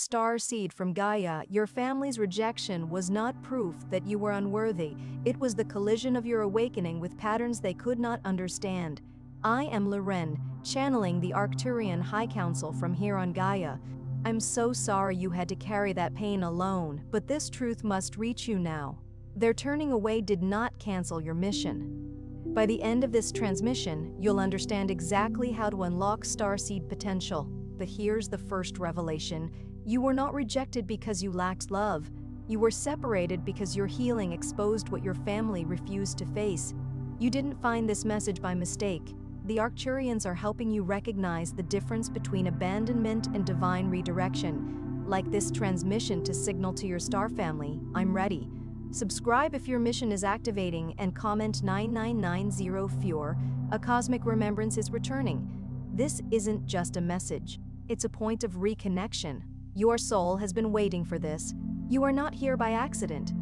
starseed from Gaia, your family's rejection was not proof that you were unworthy. It was the collision of your awakening with patterns they could not understand. I am Lirenne, channeling the Arcturian High Council from here on Gaia. I'm so sorry you had to carry that pain alone, but this truth must reach you now. Their turning away did not cancel your mission. By the end of this transmission, you'll understand exactly how to unlock starseed potential. But here's the first revelation. You were not rejected because you lacked love. You were separated because your healing exposed what your family refused to face. You didn't find this message by mistake. The Arcturians are helping you recognize the difference between abandonment and divine redirection. Like this transmission to signal to your star family, I'm ready. Subscribe if your mission is activating and comment 9990 Fure, a cosmic remembrance is returning. This isn't just a message. It's a point of reconnection. Your soul has been waiting for this. You are not here by accident.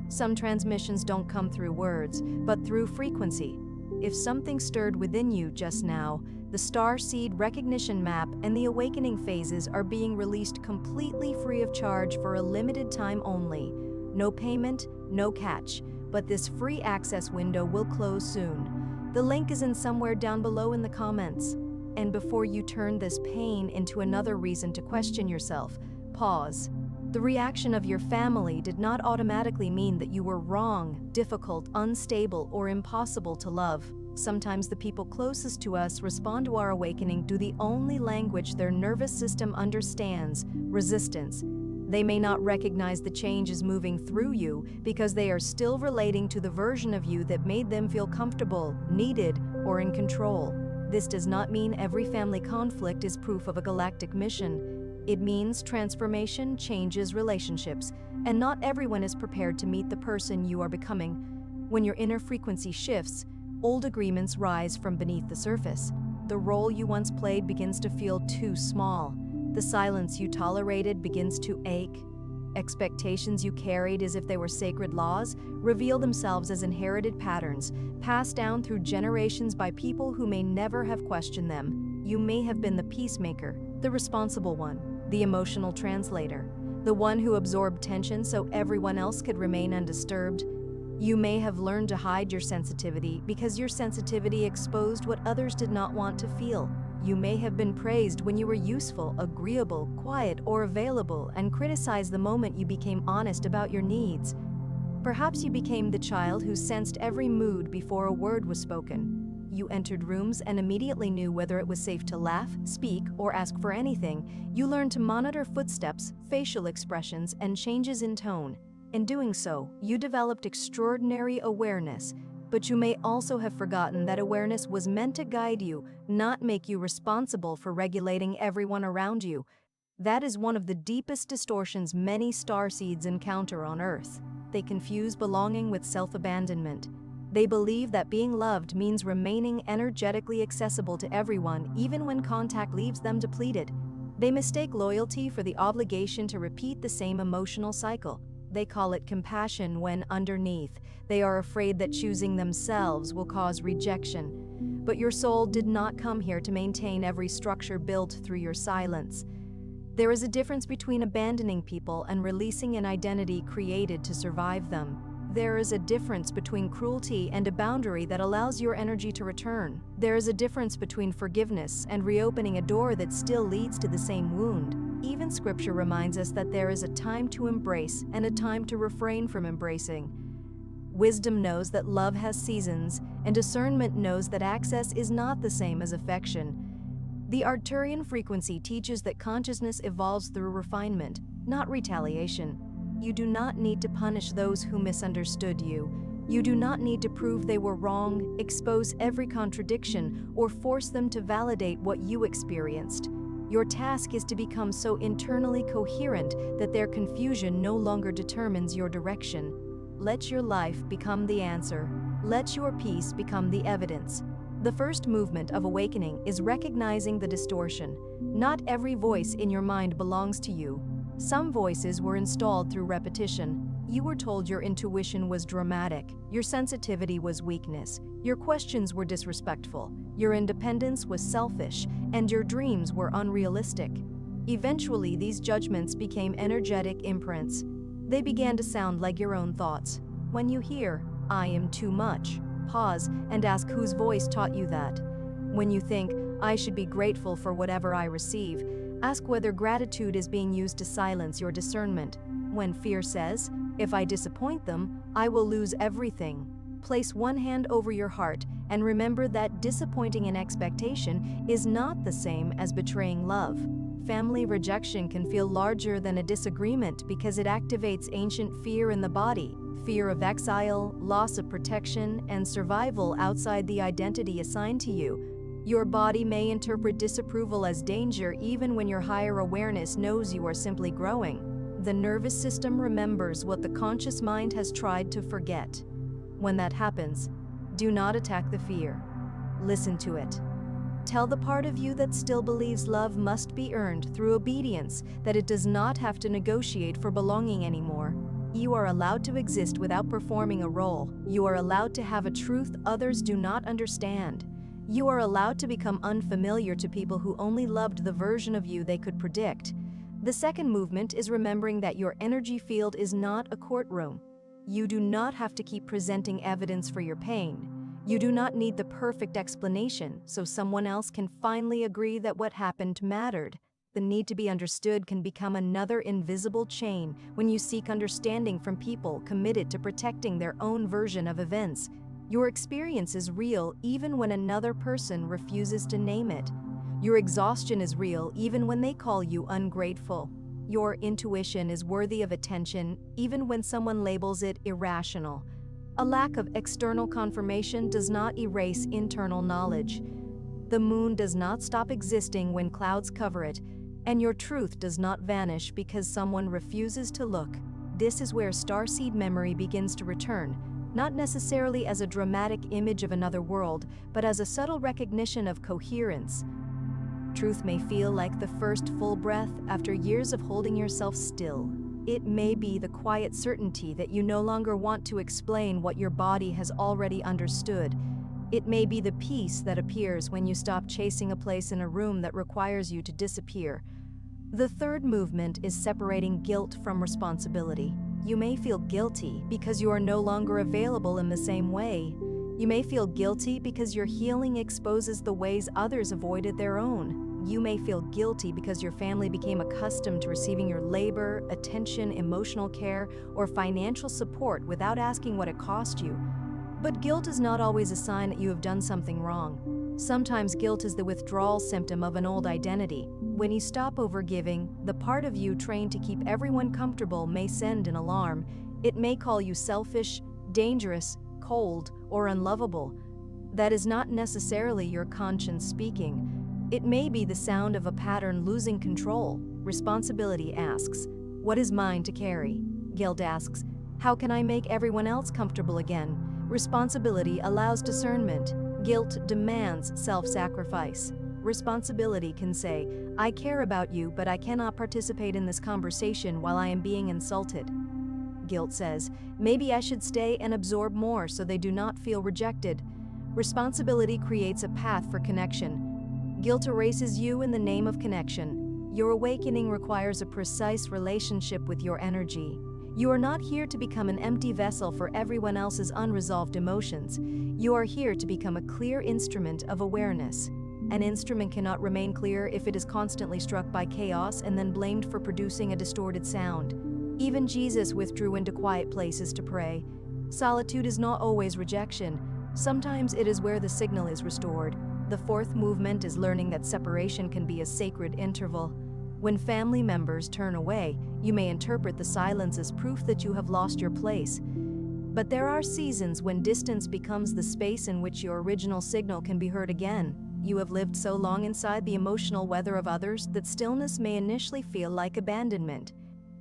Some transmissions don't come through words, but through frequency. If something stirred within you just now, the Starseed recognition map and the awakening phases are being released completely free of charge for a limited time only. No payment, no catch, but this free access window will close soon. The link is in somewhere down below in the comments. And before you turn this pain into another reason to question yourself, pause. The reaction of your family did not automatically mean that you were wrong, difficult, unstable, or impossible to love. Sometimes the people closest to us respond to our awakening through the only language their nervous system understands: resistance. They may not recognize the change is moving through you because they are still relating to the version of you that made them feel comfortable, needed, or in control. This does not mean every family conflict is proof of a galactic mission. It means transformation changes relationships, and not everyone is prepared to meet the person you are becoming. When your inner frequency shifts, old agreements rise from beneath the surface. The role you once played begins to feel too small. The silence you tolerated begins to ache. Expectations you carried as if they were sacred laws reveal themselves as inherited patterns, passed down through generations by people who may never have questioned them. You may have been the peacemaker, the responsible one, the emotional translator, the one who absorbed tension so everyone else could remain undisturbed. You may have learned to hide your sensitivity because your sensitivity exposed what others did not want to feel. You may have been praised when you were useful, agreeable, quiet, or available, and criticized the moment you became honest about your needs. Perhaps you became the child who sensed every mood before a word was spoken. You entered rooms and immediately knew whether it was safe to laugh, speak, or ask for anything. You learned to monitor footsteps, facial expressions, and changes in tone. In doing so, you developed extraordinary awareness. But you may also have forgotten that awareness was meant to guide you, not make you responsible for regulating everyone around you. That is one of the deepest distortions many starseeds encounter on Earth. They confuse belonging with self-abandonment. They believe that being loved means remaining energetically accessible to everyone, even when contact leaves them depleted. They mistake loyalty for the obligation to repeat the same emotional cycle. They call it compassion when underneath, they are afraid that choosing themselves will cause rejection. But your soul did not come here to maintain every structure built through your silence. There is a difference between abandoning people and releasing an identity created to survive them. There is a difference between cruelty and a boundary that allows your energy to return. There is a difference between forgiveness and reopening a door that still leads to the same wound. Even scripture reminds us that there is a time to embrace and a time to refrain from embracing. Wisdom knows that love has seasons, and discernment knows that access is not the same as affection. The Arcturian frequency teaches that consciousness evolves through refinement, not retaliation. You do not need to punish those who misunderstood you. You do not need to prove they were wrong, expose every contradiction, or force them to validate what you experienced. Your task is to become so internally coherent that their confusion no longer determines your direction. Let your life become the answer. Let your peace become the evidence. The first movement of awakening is recognizing the distortion. Not every voice in your mind belongs to you. Some voices were installed through repetition. You were told your intuition was dramatic, your sensitivity was weakness, your questions were disrespectful, your independence was selfish, and your dreams were unrealistic. Eventually, these judgments became energetic imprints. They began to sound like your own thoughts. When you hear, "I am too much," pause and ask whose voice taught you that. When you think, "I should be grateful for whatever I receive," ask whether gratitude is being used to silence your discernment. When fear says, "If I disappoint them, I will lose everything," place one hand over your heart and remember that disappointing an expectation is not the same as betraying love. Family rejection can feel larger than a disagreement because it activates ancient fear in the body, fear of exile, loss of protection, and survival outside the identity assigned to you. Your body may interpret disapproval as danger even when your higher awareness knows you are simply growing. The nervous system remembers what the conscious mind has tried to forget. When that happens, do not attack the fear. Listen to it. Tell the part of you that still believes love must be earned through obedience, that it does not have to negotiate for belonging anymore. You are allowed to exist without performing a role. You are allowed to have a truth others do not understand. You are allowed to become unfamiliar to people who only loved the version of you they could predict. The second movement is remembering that your energy field is not a courtroom. You do not have to keep presenting evidence for your pain. You do not need the perfect explanation so someone else can finally agree that what happened mattered. The need to be understood can become another invisible chain when you seek understanding from people committed to protecting their own version of events. Your experience is real even when another person refuses to name it. Your exhaustion is real even when they call you ungrateful. Your intuition is worthy of attention even when someone labels it irrational. A lack of external confirmation does not erase internal knowledge. The moon does not stop existing when clouds cover it, and your truth does not vanish because someone refuses to look. This is where starseed memory begins to return, not necessarily as a dramatic image of another world, but as a subtle recognition of coherence. Truth may feel like the first full breath after years of holding yourself still. It may be the quiet certainty that you no longer want to explain what your body has already understood. It may be the peace that appears when you stop chasing a place in a room that requires you to disappear. The third movement is separating guilt from responsibility. You may feel guilty because you are no longer available in the same way. You may feel guilty because your healing exposes the ways others avoided their own. You may feel guilty because your family became accustomed to receiving your labor, attention, emotional care, or financial support without asking what it cost you. But guilt is not always a sign that you have done something wrong. Sometimes guilt is the withdrawal symptom of an old identity. When you stop overgiving, the part of you trained to keep everyone comfortable may send an alarm. It may call you selfish, dangerous, cold, or unlovable. That is not necessarily your conscience speaking. It may be the sound of a pattern losing control. Responsibility asks, "What is mine to carry?" Guilt asks, "How can I make everyone else comfortable again?" Responsibility allows discernment. Guilt demands self-sacrifice. Responsibility can say, "I care about you, but I cannot participate in this conversation while I am being insulted." Guilt says, "Maybe I should stay and absorb more so they do not feel rejected." Responsibility creates a path for connection. Guilt erases you in the name of connection. Your awakening requires a precise relationship with your energy. You are not here to become an empty vessel for everyone else's unresolved emotions. You are here to become a clear instrument of awareness. An instrument cannot remain clear if it is constantly struck by chaos and then blamed for producing a distorted sound. Even Jesus withdrew into quiet places to pray. Solitude is not always rejection. Sometimes it is where the signal is restored. The fourth movement is learning that separation can be a sacred interval. When family members turn away, you may interpret the silence as proof that you have lost your place. But there are seasons when distance becomes the space in which your original signal can be heard again. You have lived so long inside the emotional weather of others that stillness may initially feel like abandonment.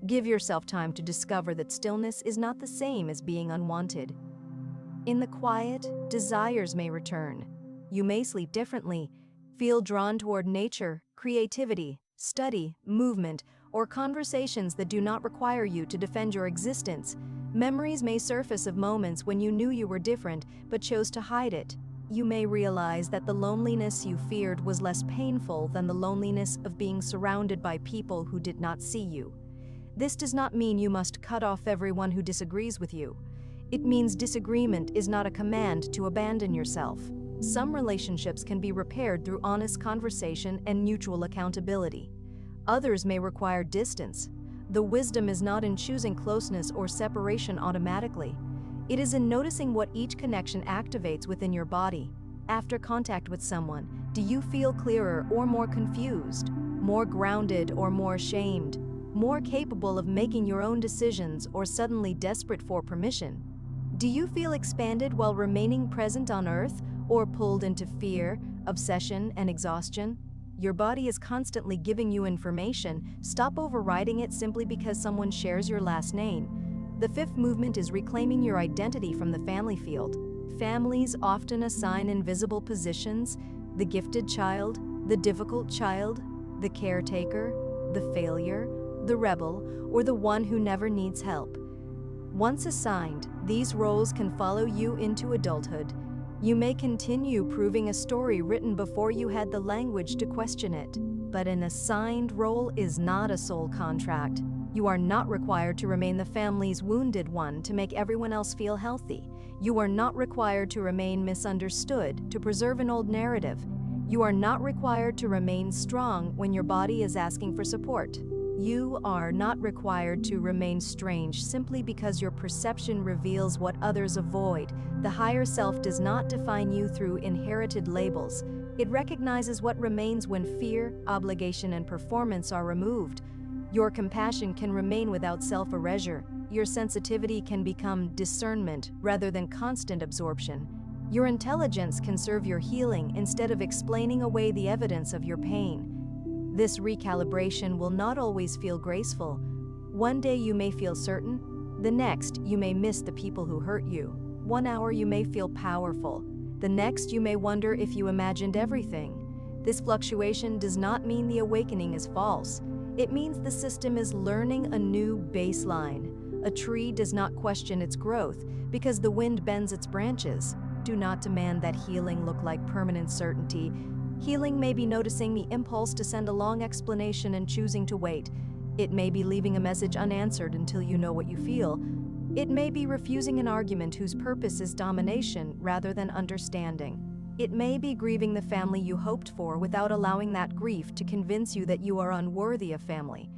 Give yourself time to discover that stillness is not the same as being unwanted. In the quiet, desires may return. You may sleep differently, feel drawn toward nature, creativity, study, movement, or conversations that do not require you to defend your existence. Memories may surface of moments when you knew you were different but chose to hide it. you may realize that the loneliness you feared was less painful than the loneliness of being surrounded by people who did not see you. This does not mean you must cut off everyone who disagrees with you. It means disagreement is not a command to abandon yourself. Some relationships can be repaired through honest conversation and mutual accountability. Others may require distance. The wisdom is not in choosing closeness or separation automatically. It is in noticing what each connection activates within your body. After contact with someone, do you feel clearer or more confused, more grounded or more ashamed, more capable of making your own decisions or suddenly desperate for permission? Do you feel expanded while remaining present on Earth or pulled into fear, obsession, and exhaustion? Your body is constantly giving you information. Stop overriding it simply because someone shares your last name. The fifth movement is reclaiming your identity from the family field. Families often assign invisible positions: the gifted child, the difficult child, the caretaker, the failure, the rebel, or the one who never needs help. Once assigned, these roles can follow you into adulthood. You may continue proving a story written before you had the language to question it, but an assigned role is not a soul contract. You are not required to remain the family's wounded one to make everyone else feel healthy. You are not required to remain misunderstood to preserve an old narrative. You are not required to remain strong when your body is asking for support. You are not required to remain strange simply because your perception reveals what others avoid. The higher self does not define you through inherited labels. It recognizes what remains when fear, obligation, and performance are removed. Your compassion can remain without self-erasure. Your sensitivity can become discernment rather than constant absorption. Your intelligence can serve your healing instead of explaining away the evidence of your pain. This recalibration will not always feel graceful. One day you may feel certain, the next you may miss the people who hurt you. 1 hour you may feel powerful, the next you may wonder if you imagined everything. This fluctuation does not mean the awakening is false. It means the system is learning a new baseline. A tree does not question its growth because the wind bends its branches. Do not demand that healing look like permanent certainty. Healing may be noticing the impulse to send a long explanation and choosing to wait. It may be leaving a message unanswered until you know what you feel. It may be refusing an argument whose purpose is domination rather than understanding. It may be grieving the family you hoped for without allowing that grief to convince you that you are unworthy of family.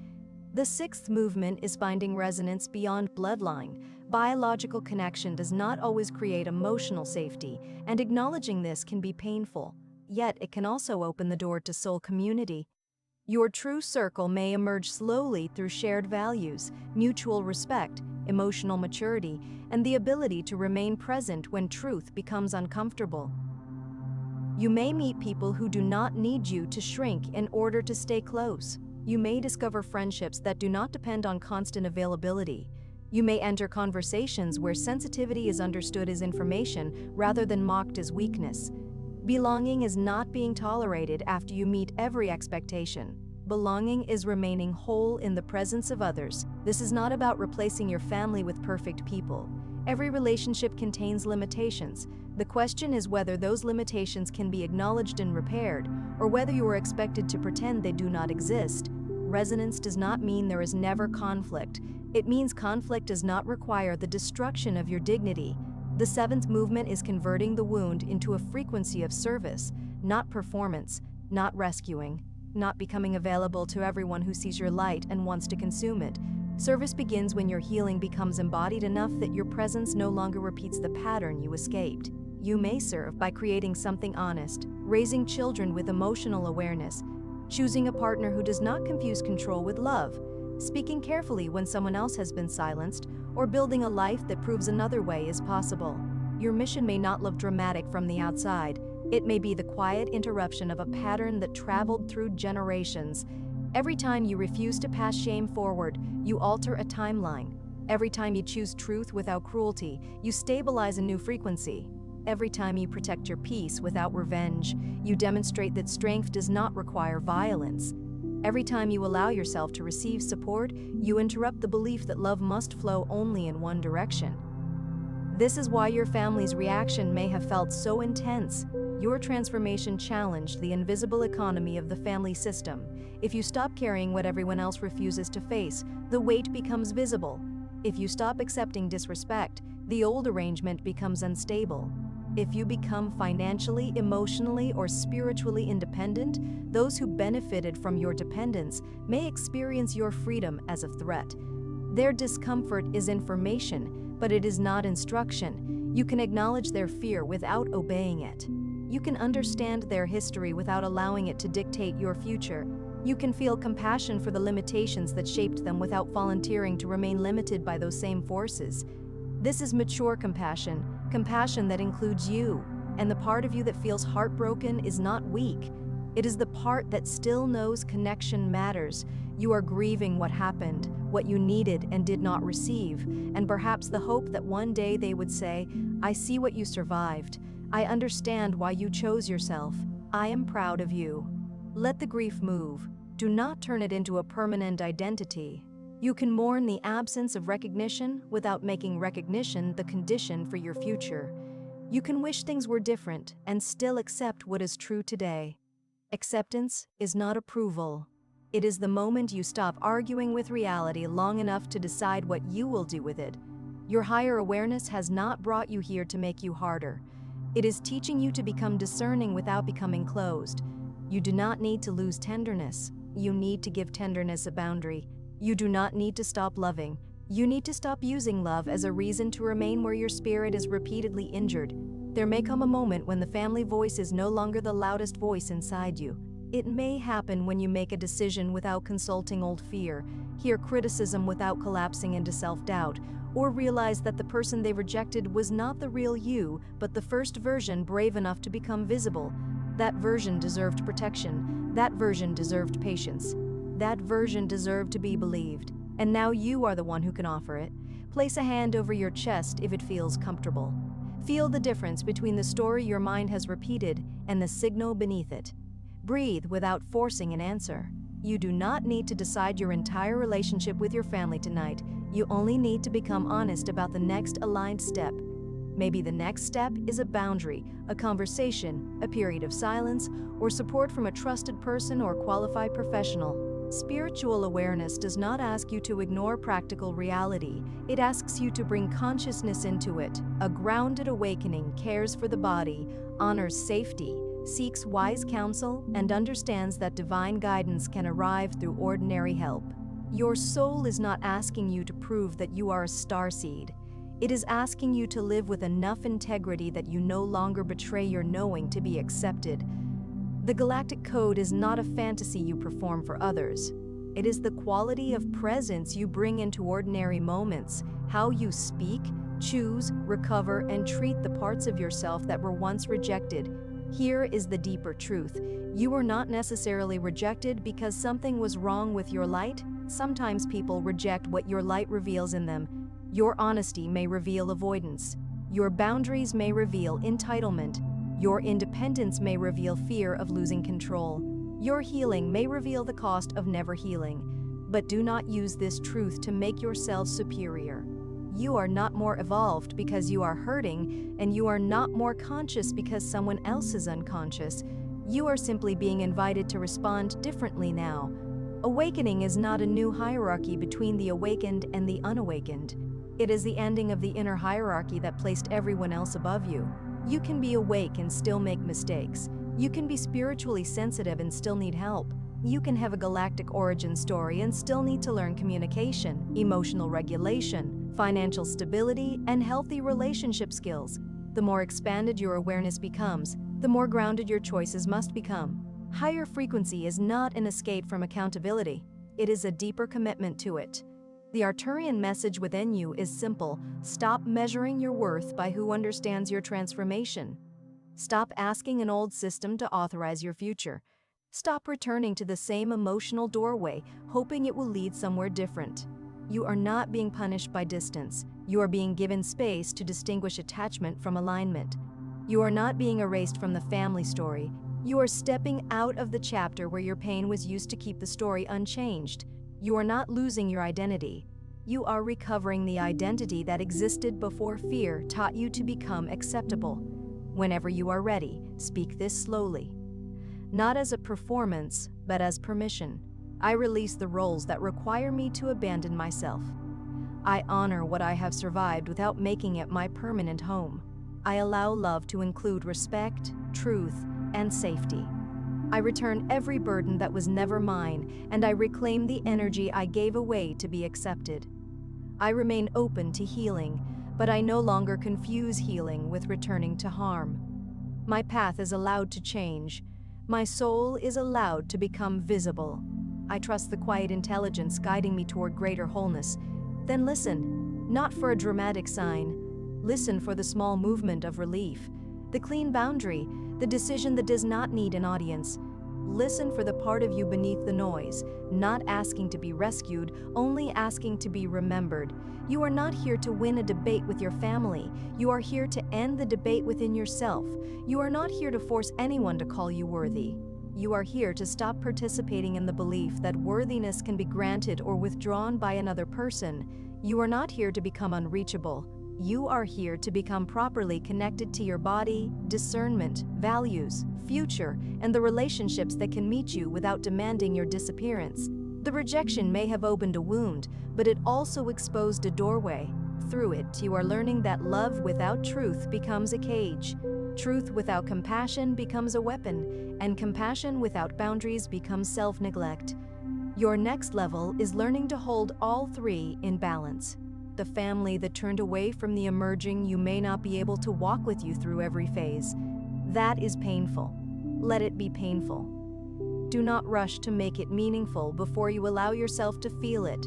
The sixth movement is finding resonance beyond bloodline. Biological connection does not always create emotional safety, and acknowledging this can be painful. Yet it can also open the door to soul community. Your true circle may emerge slowly through shared values, mutual respect, emotional maturity, and the ability to remain present when truth becomes uncomfortable. You may meet people who do not need you to shrink in order to stay close. You may discover friendships that do not depend on constant availability. You may enter conversations where sensitivity is understood as information rather than mocked as weakness. Belonging is not being tolerated after you meet every expectation. Belonging is remaining whole in the presence of others. This is not about replacing your family with perfect people. Every relationship contains limitations. The question is whether those limitations can be acknowledged and repaired, or whether you are expected to pretend they do not exist. Resonance does not mean there is never conflict. It means conflict does not require the destruction of your dignity. The seventh movement is converting the wound into a frequency of service, not performance, not rescuing, not becoming available to everyone who sees your light and wants to consume it. Service begins when your healing becomes embodied enough that your presence no longer repeats the pattern you escaped. You may serve by creating something honest, raising children with emotional awareness, choosing a partner who does not confuse control with love, speaking carefully when someone else has been silenced, or building a life that proves another way is possible. Your mission may not look dramatic from the outside. It may be the quiet interruption of a pattern that traveled through generations. Every time you refuse to pass shame forward, you alter a timeline. Every time you choose truth without cruelty, you stabilize a new frequency. Every time you protect your peace without revenge, you demonstrate that strength does not require violence. Every time you allow yourself to receive support, you interrupt the belief that love must flow only in one direction. This is why your family's reaction may have felt so intense. Your transformation challenged the invisible economy of the family system. If you stop carrying what everyone else refuses to face, the weight becomes visible. If you stop accepting disrespect, the old arrangement becomes unstable. If you become financially, emotionally, or spiritually independent, those who benefited from your dependence may experience your freedom as a threat. Their discomfort is information, but it is not instruction. You can acknowledge their fear without obeying it. You can understand their history without allowing it to dictate your future. You can feel compassion for the limitations that shaped them without volunteering to remain limited by those same forces. This is mature compassion, compassion that includes you, and the part of you that feels heartbroken is not weak. It is the part that still knows connection matters. You are grieving what happened, what you needed and did not receive, and perhaps the hope that one day they would say, "I see what you survived. I understand why you chose yourself. I am proud of you." Let the grief move. Do not turn it into a permanent identity. You can mourn the absence of recognition without making recognition the condition for your future. You can wish things were different and still accept what is true today. Acceptance is not approval. It is the moment you stop arguing with reality long enough to decide what you will do with it. Your higher awareness has not brought you here to make you harder. It is teaching you to become discerning without becoming closed. You do not need to lose tenderness. You need to give tenderness a boundary. You do not need to stop loving. You need to stop using love as a reason to remain where your spirit is repeatedly injured. There may come a moment when the family voice is no longer the loudest voice inside you. It may happen when you make a decision without consulting old fear, hear criticism without collapsing into self-doubt, or realize that the person they rejected was not the real you, but the first version brave enough to become visible. That version deserved protection. That version deserved patience. That version deserved to be believed. And now you are the one who can offer it. Place a hand over your chest if it feels comfortable. Feel the difference between the story your mind has repeated and the signal beneath it. Breathe without forcing an answer. You do not need to decide your entire relationship with your family tonight. You only need to become honest about the next aligned step. Maybe the next step is a boundary, a conversation, a period of silence, or support from a trusted person or qualified professional. Spiritual awareness does not ask you to ignore practical reality. It asks you to bring consciousness into it. A grounded awakening cares for the body, honors safety, seeks wise counsel, and understands that divine guidance can arrive through ordinary help. Your soul is not asking you to prove that you are a starseed. It is asking you to live with enough integrity that you no longer betray your knowing to be accepted. The galactic code is not a fantasy you perform for others. It is the quality of presence you bring into ordinary moments, how you speak, choose, recover, and treat the parts of yourself that were once rejected. Here is the deeper truth. You were not necessarily rejected because something was wrong with your light. Sometimes people reject what your light reveals in them. Your honesty may reveal avoidance. Your boundaries may reveal entitlement. Your independence may reveal fear of losing control. Your healing may reveal the cost of never healing. But do not use this truth to make yourself superior. You are not more evolved because you are hurting, and you are not more conscious because someone else is unconscious. You are simply being invited to respond differently now. Awakening is not a new hierarchy between the awakened and the unawakened. It is the ending of the inner hierarchy that placed everyone else above you. You can be awake and still make mistakes. You can be spiritually sensitive and still need help. You can have a galactic origin story and still need to learn communication, emotional regulation, financial stability, and healthy relationship skills. The more expanded your awareness becomes, the more grounded your choices must become. Higher frequency is not an escape from accountability. It is a deeper commitment to it. The Arcturian message within you is simple. Stop measuring your worth by who understands your transformation. Stop asking an old system to authorize your future. Stop returning to the same emotional doorway, hoping it will lead somewhere different. You are not being punished by distance. You are being given space to distinguish attachment from alignment. You are not being erased from the family story. You are stepping out of the chapter where your pain was used to keep the story unchanged. You are not losing your identity. You are recovering the identity that existed before fear taught you to become acceptable. Whenever you are ready, speak this slowly. Not as a performance, but as permission. I release the roles that require me to abandon myself. I honor what I have survived without making it my permanent home. I allow love to include respect, truth, and safety. I return every burden that was never mine, and I reclaim the energy I gave away to be accepted. I remain open to healing, but I no longer confuse healing with returning to harm. My path is allowed to change. My soul is allowed to become visible. I trust the quiet intelligence guiding me toward greater wholeness. Then listen, not for a dramatic sign. Listen for the small movement of relief, the clean boundary, the decision that does not need an audience. Listen for the part of you beneath the noise, not asking to be rescued, only asking to be remembered. You are not here to win a debate with your family. You are here to end the debate within yourself. You are not here to force anyone to call you worthy. You are here to stop participating in the belief that worthiness can be granted or withdrawn by another person. You are not here to become unreachable. You are here to become properly connected to your body, discernment, values, future, and the relationships that can meet you without demanding your disappearance. The rejection may have opened a wound, but it also exposed a doorway. Through it, you are learning that love without truth becomes a cage. Truth without compassion becomes a weapon, and compassion without boundaries becomes self-neglect. Your next level is learning to hold all three in balance. The family that turned away from the emerging you may not be able to walk with you through every phase. That is painful. Let it be painful. Do not rush to make it meaningful before you allow yourself to feel it.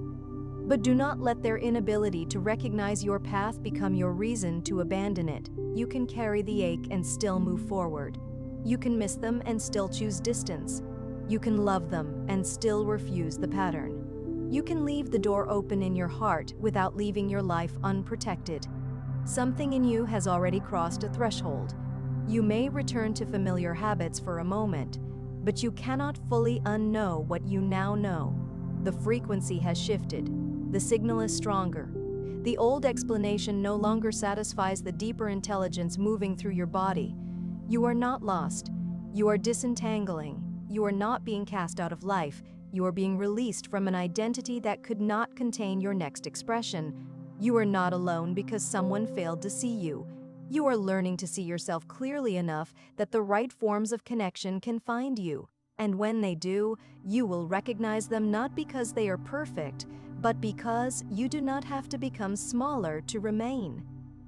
But do not let their inability to recognize your path become your reason to abandon it. You can carry the ache and still move forward. You can miss them and still choose distance. You can love them and still refuse the pattern. You can leave the door open in your heart without leaving your life unprotected. Something in you has already crossed a threshold. You may return to familiar habits for a moment, but you cannot fully unknow what you now know. The frequency has shifted. The signal is stronger. The old explanation no longer satisfies the deeper intelligence moving through your body. You are not lost. You are disentangling. You are not being cast out of life. You are being released from an identity that could not contain your next expression. You are not alone because someone failed to see you. You are learning to see yourself clearly enough that the right forms of connection can find you. And when they do, you will recognize them not because they are perfect, but because you do not have to become smaller to remain.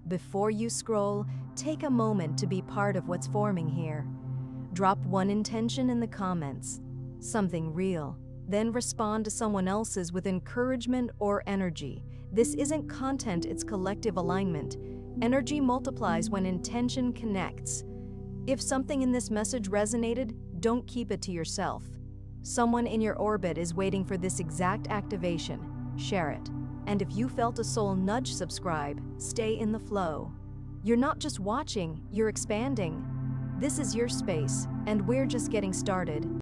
Before you scroll, take a moment to be part of what's forming here. Drop one intention in the comments, something real. Then respond to someone else's with encouragement or energy. This isn't content, it's collective alignment. Energy multiplies when intention connects. If something in this message resonated, don't keep it to yourself. Someone in your orbit is waiting for this exact activation. Share it. And if you felt a soul nudge, subscribe. Stay in the flow. You're not just watching, you're expanding. This is your space, and we're just getting started.